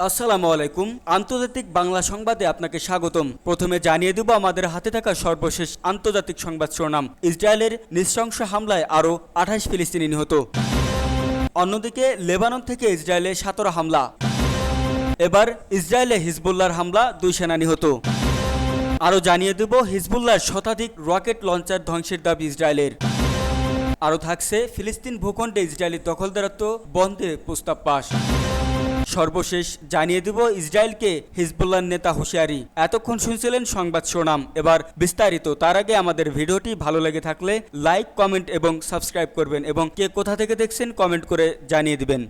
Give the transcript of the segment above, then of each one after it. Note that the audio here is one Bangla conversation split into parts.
আসসালামু আলাইকুম। আন্তর্জাতিক বাংলা সংবাদে আপনাকে স্বাগতম। প্রথমে জানিয়ে দেব আমাদের হাতে থাকা সর্বশেষ আন্তর্জাতিক সংবাদ শিরোনাম। ইসরায়েলের নৃশংস হামলায় আরও 28 ফিলিস্তিনি নিহত। অন্যদিকে লেবানন থেকে ইসরায়েলে 17 হামলা। এবার ইসরায়েলে হিজবুল্লাহর হামলা 2 সেনা নিহত। আরও জানিয়ে দেব হিজবুল্লাহর শতাধিক রকেট লঞ্চার ধ্বংসের দাবি ইসরায়েলের। আরও থাকছে ফিলিস্তিন ভূখণ্ডে ইসরায়েলি দখলদারত্ব বন্ধে প্রস্তাব পাস। সর্বশেষ জানিয়ে দেব ইসরায়েলকে হিজবুল্লাহর নেতা হুঁশিয়ারি। এতক্ষণ শুনছিলেন সংবাদ শিরোনাম, এবার বিস্তারিত। তার আগে আমাদের ভিডিওটি ভালো লেগে থাকলে লাইক, কমেন্ট এবং সাবস্ক্রাইব করবেন এবং কে কোথা থেকে দেখছেন কমেন্ট করে জানিয়ে দিবেন।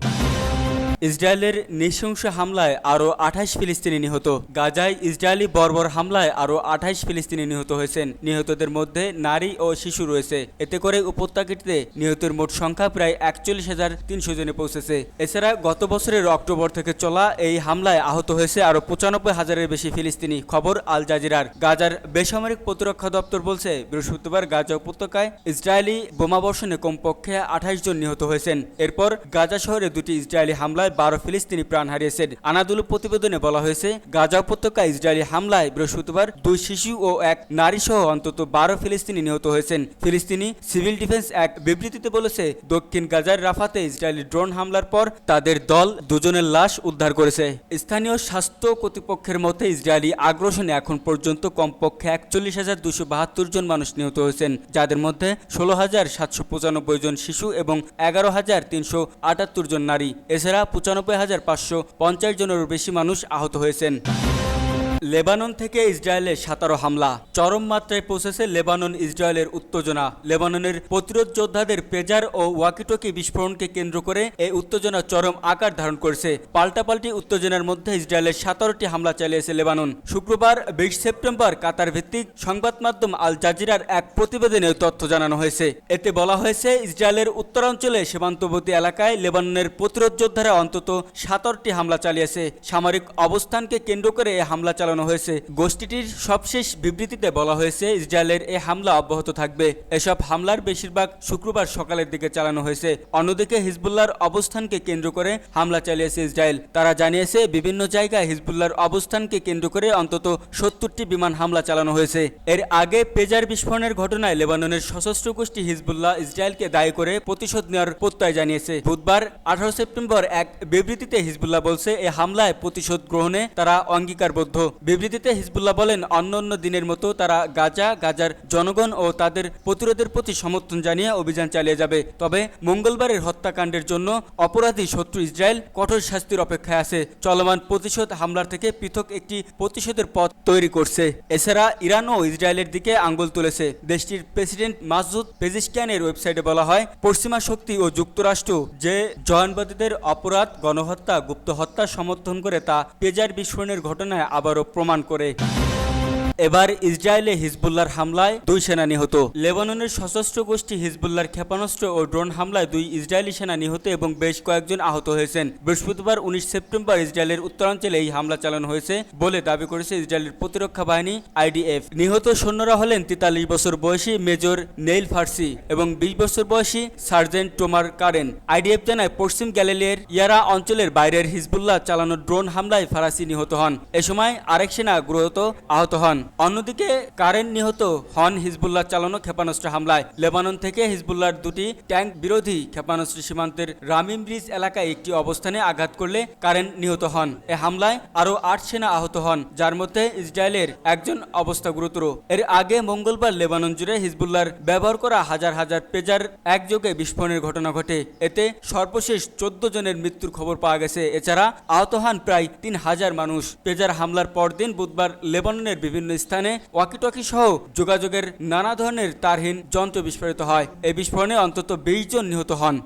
ইসরায়েলের নৃশংস হামলায় আরও 28 ফিলিস্তিনি নিহত। গাজায় ইসরায়েলি বর্বর হামলায় আরও 28 ফিলিস্তিনি নিহত হয়েছেন। নিহতদের মধ্যে নারী ও শিশু রয়েছে। এতে করে উপত্যকাটিতে নিহতের মোট সংখ্যা প্রায় 41,300 জনে পৌঁছেছে। এছাড়া গত বছরের অক্টোবর থেকে চলা এই হামলায় আহত হয়েছে আরও 95,000-এর বেশি ফিলিস্তিনি। খবর আল জাজিরার। গাজার বেসামরিক প্রতিরক্ষা দপ্তর বলছে বৃহস্পতিবার গাজা উপত্যকায় ইসরায়েলি বোমাবর্ষণে কমপক্ষে 28 জন নিহত হয়েছেন। এরপর গাজা শহরে দুটি ইসরায়েলি হামলায় 12 ফিলিস্তিনি প্রাণ হারিয়েছেন। আনাদুলু প্রতিবেদনে বলা হয়েছে গাজা উপত্যকায় ইসরায়েলি হামলায় বৃহস্পতিবার 2 শিশু ও 1 নারী সহ অন্তত 12 ফিলিস্তিনি নিহত হয়েছেন। ফিলিস্তিনি সিভিল ডিফেন্স এক বিবৃতিতে বলেছে দক্ষিণ গাজার রাফাতে ইসরায়েলি ড্রোন হামলার পর তাদের দল 2 জনের লাশ উদ্ধার করেছে। স্থানীয় স্বাস্থ্য কর্তৃপক্ষের মতে ইসরায়েলি আগ্রাসনে এখন পর্যন্ত কমপক্ষে 41,272 জন মানুষ নিহত হয়েছেন, যাদের মধ্যে 16,795 জন শিশু এবং 11,378 জন নারী। এছাড়া 95,550 জনেরও বেশি মানুষ আহত হয়েছেন। লেবানন থেকে ইসরায়েলে 17 হামলা। চরম মাত্রায় পৌঁছেছে লেবানন ইসরায়েলের উত্তেজনা। লেবাননের প্রতিরোধ যোদ্ধাদের পেজার ও ওয়াকিটকি বিস্ফোরণকে কেন্দ্র করে এই উত্তেজনা চরম আকার ধারণ করেছে। পাল্টাপাল্টি উত্তেজনার মধ্যে ইসরায়েলে 17টি হামলা চালিয়েছে লেবানন। শুক্রবার 20 সেপ্টেম্বর কাতার ভিত্তিক সংবাদ মাধ্যম আল জাজিরার এক প্রতিবেদনে তথ্য জানানো হয়েছে। এতে বলা হয়েছে ইসরায়েলের উত্তরাঞ্চলে সীমান্তবর্তী এলাকায় লেবাননের প্রতিরোধ যোদ্ধারা অন্তত 17টি হামলা চালিয়েছে। সামরিক অবস্থানকে কেন্দ্র করে এই হামলা চালানো হয়েছে। গোষ্ঠীটির সবশেষ বিবৃতিতে বলা হয়েছে ইসরায়েলের এই হামলা অব্যাহত থাকবে। এসব হামলার বেশিরভাগ শুক্রবার সকালের দিকে চালানো হয়েছে। অন্যদিকে হিজবুল্লাহর অবস্থানকে কেন্দ্র করে হামলা চালিয়েছে ইসরায়েল। তারা জানিয়েছে বিভিন্ন জায়গায় হিজবুল্লাহর অবস্থানকে কেন্দ্র করে অন্তত 70টি বিমান হামলা চালানো হয়েছে। এর আগে পেজার বিস্ফোরণের ঘটনায় লেবাননের সশস্ত্র গোষ্ঠী হিজবুল্লাহ ইসরায়েলকে দায়ী করে প্রতিশোধ নেওয়ার প্রত্যয় জানিয়েছে। বুধবার 18 সেপ্টেম্বর এক বিবৃতিতে হিজবুল্লাহ বলছে এই হামলায় প্রতিশোধ গ্রহণে তারা অঙ্গীকারবদ্ধ। বিবৃতিতে হিজবুল্লাহ বলেন অন্য দিনের মতো তারা গাজার জনগণ ও তাদের প্রতিরোধের প্রতি সমর্থন জানিয়ে অভিযান চালিয়ে যাবে। তবে মঙ্গলবারের হত্যাকাণ্ডের জন্য অপরাধী শত্রু ইসরায়েল কঠোর শাস্তির অপেক্ষায় আছে। চলমান প্রতিশোধ হামলার থেকে পৃথক একটি প্রতিশোধের পথ তৈরি করছে। এছাড়া ইরানও ইসরায়েলের দিকে আঙ্গুল তুলেছে। দেশটির প্রেসিডেন্ট মাসুদ পেজিশকিয়ানের ওয়েবসাইটে বলা হয় পশ্চিমা শক্তি ও যুক্তরাষ্ট্র যে জওয়ানবাদীদের অপরাধ, গণহত্যা, গুপ্ত হত্যা সমর্থন করে তা পেজার বিস্ফোরণের ঘটনায় আবারও প্রমাণ করে। এবার ইসরায়েলে হিজবুল্লাহর হামলায় 2 সেনা নিহত। লেবাননের সশস্ত্র গোষ্ঠী হিজবুল্লাহর ক্ষেপণাস্ত্র ও ড্রোন হামলায় 2 ইসরায়েলি সেনা নিহত এবং বেশ কয়েকজন আহত হয়েছেন। বৃহস্পতিবার 19 সেপ্টেম্বর ইসরায়েলের উত্তরাঞ্চলে এই হামলা চালানো হয়েছে বলে দাবি করেছে ইসরায়েলের প্রতিরক্ষা বাহিনী IDF। নিহত সৈন্যরা হলেন 43 বছর বয়সী মেজর নেইল ফার্সি এবং 20 বছর বয়সী সার্জেন্ট টোমার কারেন। IDF জানায় পশ্চিম গ্যালিলিয়ার ইয়ারা অঞ্চলের বাইরের হিজবুল্লাহ চালানো ড্রোন হামলায় ফারাসি নিহত হন। এ সময় আরেক সেনা গুরুতর আহত হন। অন্যদিকে কারেন নিহত হন হিজবুল্লাহ চালানো ক্ষেপণাস্ত্র হামলায়। লেবানন থেকে হিজবুল্লাহর 2টি ট্যাঙ্ক বিরোধী ক্ষেপণাস্ত্র সীমান্তের রামিম ব্রিজ এলাকায় একটি অবস্থানে আঘাত করলে কারেন নিহত হন। এ হামলায় আরও 8 সেনা আহত হন, যার মধ্যে ইসরায়েলের একজন অবস্থা গুরুতর। এর আগে মঙ্গলবার লেবানন জুড়ে হিজবুল্লাহর ব্যবহার করা হাজার হাজার পেজার একযোগে বিস্ফোরণের ঘটনা ঘটে। এতে সর্বশেষ 14 জনের মৃত্যুর খবর পাওয়া গেছে। এছাড়া আহত হন প্রায় 3000 মানুষ। পেজার হামলার পরদিন বুধবার লেবাননের বিভিন্ন স্থানে ওয়াকিটকি সহ যোগাযোগের নানা ধরনের তারহীন যন্ত্র বিস্ফোরিত হয়। এই বিস্ফোরণে অন্তত 20 জন নিহত হন।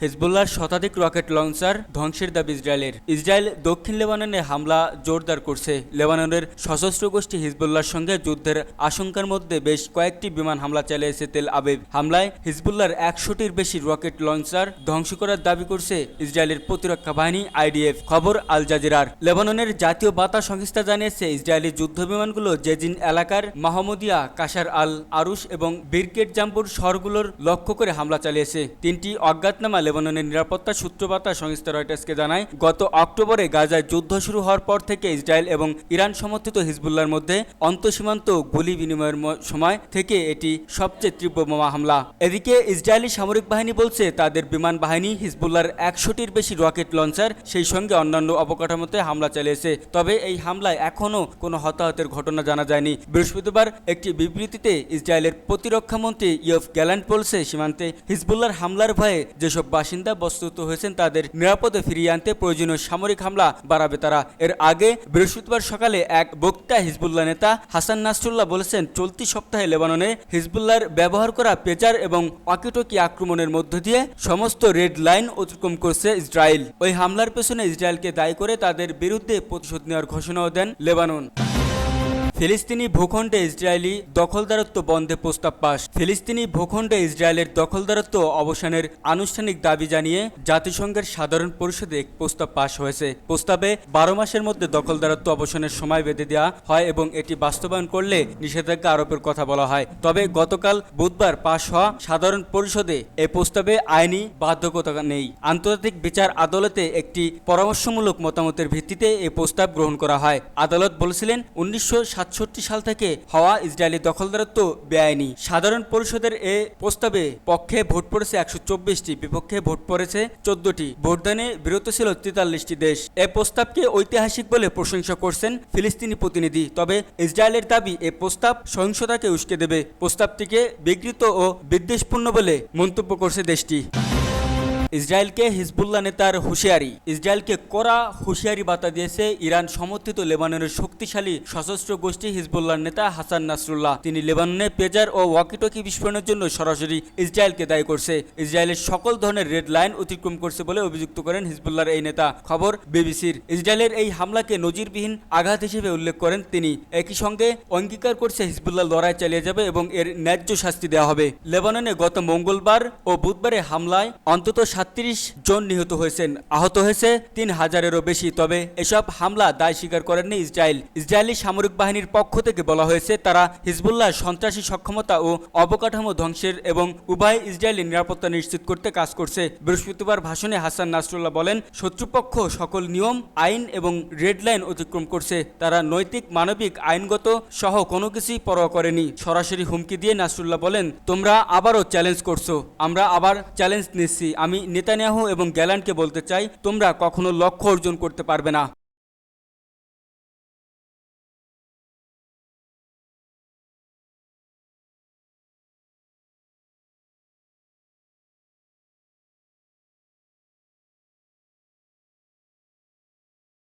হিজবুল্লাহর শতাধিক রকেট লঞ্চার ধ্বংসের দাবি ইসরায়েলের। ইসরায়েল দক্ষিণ লেবাননে হামলা জোরদার করছে। লেবাননের সশস্ত্র গোষ্ঠী হিজবুল্লাহর সঙ্গে যুদ্ধের আশঙ্কার মধ্যে বেশ কয়েকটি বিমান হামলা চালিয়েছে তেল আবিব। হামলায় হিজবুল্লাহর 100টির বেশি রকেট লঞ্চার ধ্বংস করার দাবি করছে ইসরায়েলের প্রতিরক্ষা বাহিনী IDF। খবর আল জাজিরার। লেবাননের জাতীয় বার্তা সংস্থা জানিয়েছে ইসরায়েলি যুদ্ধ বিমানগুলো জেজিন এলাকার মাহমুদিয়া, কাশার আল আরুশ এবং বিরকেট জাম্বুর শহরগুলোর লক্ষ্য করে হামলা চালিয়েছে। 3টি অজ্ঞাতনামা লেবাননের নিরাপত্তা সূত্রবার্তা সংস্থা রয়টার্সকে জানায়, গত অক্টোবরে গাজায় যুদ্ধ শুরু হওয়ার পর থেকে ইসরায়েল এবং ইরান সমর্থিত হিজবুল্লাহর মধ্যে অন্তঃসীমান্ত গুলি বিনিময়ের সময় থেকে এটি সবচেয়ে তীব্র বোমা হামলা। এদিকে ইসরায়েলি সামরিক বাহিনী বলছে তাদের বিমান বাহিনী হিজবুল্লাহর 100টির বেশি রকেট লঞ্চার সেই সঙ্গে অন্যান্য অবকাঠামোতে হামলা চালিয়েছে। তবে এই হামলায় এখনও কোনো হতাহতের ঘটনা জানা যায়নি। বৃহস্পতিবার একটি বিবৃতিতে ইসরায়েলের প্রতিরক্ষা মন্ত্রী ইয়োভ গ্যালান্ট বলছে, সীমান্তে হিজবুল্লাহর হামলার ভয়ে যেসব বাসিন্দা বস্তুত হয়েছেন তাদের নিরাপদে ফিরিয়ে আনতে প্রয়োজনীয় সামরিক হামলা বাড়াবে তারা। এর আগে বৃহস্পতিবার সকালে এক বক্তৃতায় হিজবুল্লাহ নেতা হাসান নাসরুল্লাহ বলেছেন, চলতি সপ্তাহে লেবাননে হিজবুল্লাহর ব্যবহার করা পেজার এবং ওয়াকিটকি আক্রমণের মধ্য দিয়ে সমস্ত রেড লাইন অতিক্রম করছে ইসরায়েল। ওই হামলার পেছনে ইসরায়েলকে দায়ী করে তাদের বিরুদ্ধে প্রতিশোধ নেওয়ার ঘোষণাও দেন লেবানন। ফিলিস্তিনি ভূখণ্ডে ইসরায়েলি দখলদারত্ব বন্ধে প্রস্তাব পাস। ফিলিস্তিনি ভূখণ্ডে ইসরায়েলের দখলদারত্ব অবসানের আনুষ্ঠানিক দাবি জানিয়ে জাতিসংঘের সাধারণ পরিষদে এক প্রস্তাব পাস হয়েছে। প্রস্তাবে 12 মাসের মধ্যে দখলদারত্ব অবসানের সময় বেঁধে দেওয়া হয় এবং এটি বাস্তবায়ন করলে নিষেধাজ্ঞা আরোপের কথা বলা হয়। তবে গতকাল বুধবার পাশ হওয়া সাধারণ পরিষদে এ প্রস্তাবে আইনি বাধ্যকতা নেই। আন্তর্জাতিক বিচার আদালতে একটি পরামর্শমূলক মতামতের ভিত্তিতে এ প্রস্তাব গ্রহণ করা হয়। আদালত বলেছিলেন, 1967 সাল থেকে হওয়া ইসরায়েলি দখলদারত্ব বেআইনি। সাধারণ পরিষদের এ প্রস্তাবে পক্ষে ভোট পড়েছে 124টি, বিপক্ষে ভোট পড়েছে 14টি। ভোটদানে বিরত ছিল 43টি দেশ। এ প্রস্তাবকে ঐতিহাসিক বলে প্রশংসা করছেন ফিলিস্তিনি প্রতিনিধি। তবে ইসরায়েলের দাবি এ প্রস্তাব সহিংসতাকে উস্কে দেবে। প্রস্তাবটিকে বিকৃত ও বিদ্বেষপূর্ণ বলে মন্তব্য করছে দেশটি। ইসরায়েলকে হিজবুল্লাহ নেতার হুঁশিয়ারি। ইসরায়েলকে কড়া হুঁশিয়ারি বার্তা দিয়েছে ইরান সমর্থিত লেবাননের শক্তিশালী সশস্ত্র গোষ্ঠী হিজবুল্লাহর নেতা হাসান নাসরুল্লাহ। তিনি লেবাননে পেজার ও ওয়াকিটকি বিস্ফোরণের জন্য সরাসরি ইসরায়েলকে দায়ী করছে। ইসরায়েলের সকল ধরনের রেড লাইন অতিক্রম করছে বলে অভিযুক্ত করেন হিজবুল্লাহর এই নেতা। খবর বিবিসির। ইসরায়েলের এই হামলাকে নজিরবিহীন আঘাত হিসেবে উল্লেখ করেন তিনি। একই সঙ্গে অঙ্গীকার করছে হিজবুল্লাহ লড়াই চালিয়ে যাবে এবং এর ন্যায্য শাস্তি দেওয়া হবে। লেবাননে গত মঙ্গলবার ও বুধবারে হামলায় অন্তত 37 জন নিহত হয়েছেন, আহত হয়েছে 3000-এরও বেশি। তবে এসব হামলা দায় স্বীকার করেননি ইসরায়েল। ইসরায়েলি সামরিক বাহিনীর পক্ষ থেকে বলা হয়েছে, তারা হিজবুল্লাহর সন্ত্রাসী সক্ষমতা ও অবকাঠামো ধ্বংসের এবং উভয় ইসরায়েলি নিরাপত্তা নিশ্চিত করতে কাজ করছে। বৃহস্পতিবার ভাষণে হাসান নাসরুল্লাহ বলেন, শত্রুপক্ষ সকল নিয়ম, আইন এবং রেড লাইন অতিক্রম করছে। তারা নৈতিক, মানবিক, আইনগত সহ কোনো কিছুই পরোয়া করেনি। সরাসরি হুমকি দিয়ে নাসরুল্লাহ বলেন, তোমরা আবারও চ্যালেঞ্জ করছো, আমরা আবার চ্যালেঞ্জ নিচ্ছি। আমি নেতানিয়াহু এবং গ্যালান্টকে বলতে চাই, তোমরা কখনো লক্ষ্য অর্জন করতে পারবে না।